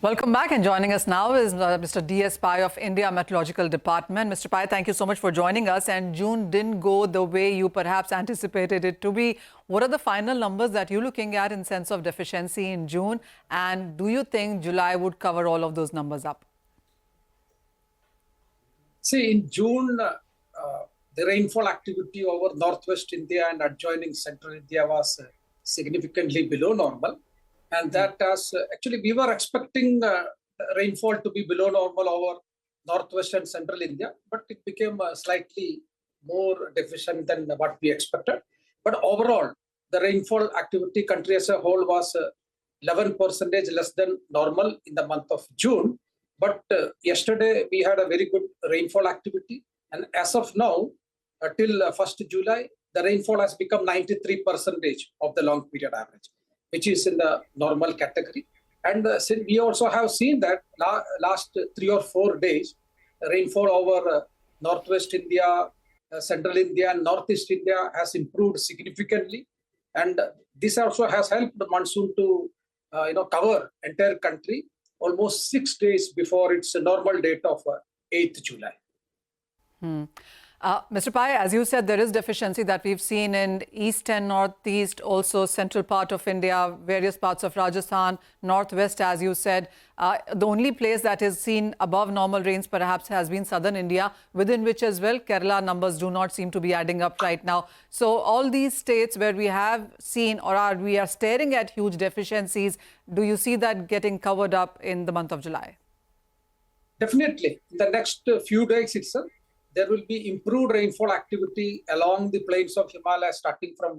Welcome back, and joining us now is Mr. DS Pai of India Meteorological Department. Mr. Pai, thank you so much for joining us. And June didn't go the way you perhaps anticipated it to be. What are the final numbers that you're looking at in sense of deficiency in June? And do you think July would cover all of those numbers up? See, in June, the rainfall activity over northwest India and adjoining central India was significantly below normal. And that has actually, we were expecting rainfall to be below normal over northwest and central India, but it became slightly more deficient than what we expected. But overall, the rainfall activity country as a whole was 11% less than normal in the month of June. But yesterday, we had a very good rainfall activity. And as of now, till 1st July, the rainfall has become 93% of the long period average, which is in the normal category. And we also have seen that last 3 or 4 days, rainfall over northwest India, central India and northeast India has improved significantly. And this also has helped the monsoon to cover entire country almost 6 days before its normal date of 8th July. Mr. Pai, as you said, there is deficiency that we've seen in east and northeast, also central part of India, various parts of Rajasthan, northwest, as you said. The only place that is seen above normal rains perhaps has been southern India, within which as well Kerala numbers do not seem to be adding up right now. So all these states where we have seen or we are staring at huge deficiencies, do you see that getting covered up in the month of July? Definitely. In the next few days itself, there will be improved rainfall activity along the plains of Himalaya, starting from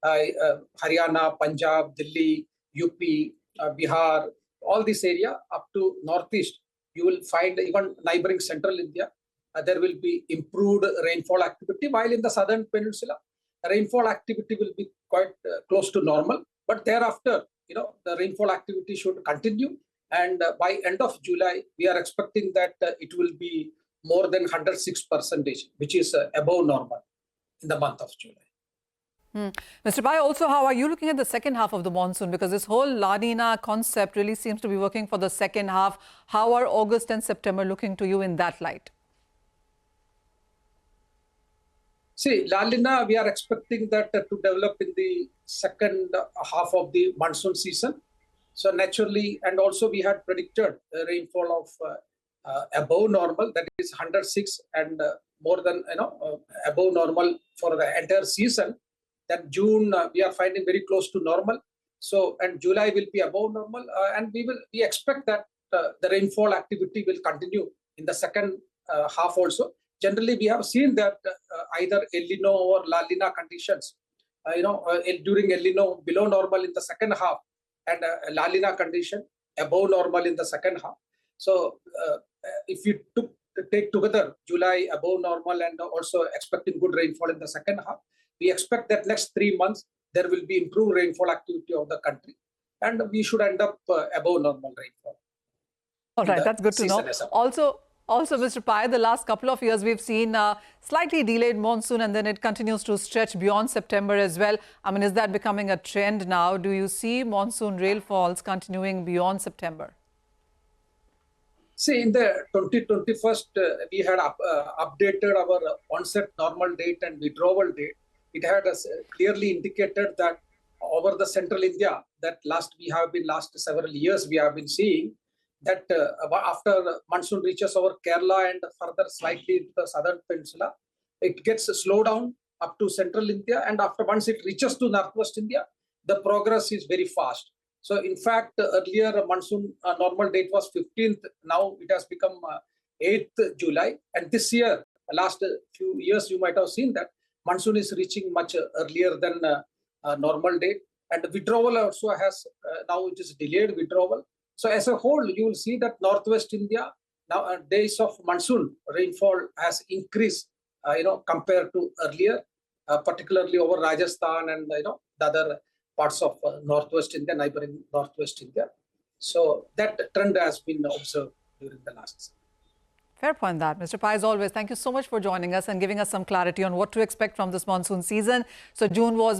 Haryana, Punjab, Delhi, UP, Bihar, all this area up to northeast. You will find even neighboring central India. There will be improved rainfall activity, while in the southern peninsula, rainfall activity will be quite close to normal. But thereafter, the rainfall activity should continue. And by end of July, we are expecting that it will be more than 106%, which is above normal in the month of July. Mr. Pai, also, how are you looking at the second half of the monsoon? Because this whole La Nina concept really seems to be working for the second half. How are August and September looking to you in that light? See, La Nina, we are expecting that to develop in the second half of the monsoon season. So naturally, and also we had predicted a rainfall of above normal, that is 106 and more than above normal for the entire season. That June we are finding very close to normal. So and July will be above normal, and we expect that the rainfall activity will continue in the second half also. Generally, we have seen that either El Nino or La Nina conditions, during El Nino below normal in the second half, and La Nina condition above normal in the second half. So if you take together July above normal and also expecting good rainfall in the second half, we expect that next 3 months there will be improved rainfall activity of the country, and we should end up above normal rainfall. All right, that's good to know. Also, Mr. Pai, the last couple of years we've seen slightly delayed monsoon, and then it continues to stretch beyond September as well. I mean, is that becoming a trend now? Do you see monsoon rainfalls continuing beyond September? See, in the 2021st, we had updated our onset normal date and withdrawal date. It had clearly indicated that over the central India, that last several years, we have been seeing that after monsoon reaches over Kerala and further slightly into the southern peninsula, it gets slowed down up to central India. And after once it reaches to northwest India, the progress is very fast. So, in fact, earlier monsoon normal date was 15th. Now it has become 8th July. And this year, last few years, you might have seen that monsoon is reaching much earlier than normal date. And withdrawal also has, now it is delayed withdrawal. So, as a whole, you will see that northwest India, now days of monsoon rainfall has increased, compared to earlier, particularly over Rajasthan and, the other parts of northwest India, neighboring northwest India. So that trend has been observed during the last season. Fair point that. Mr. Pai, as always, thank you so much for joining us and giving us some clarity on what to expect from this monsoon season. So June was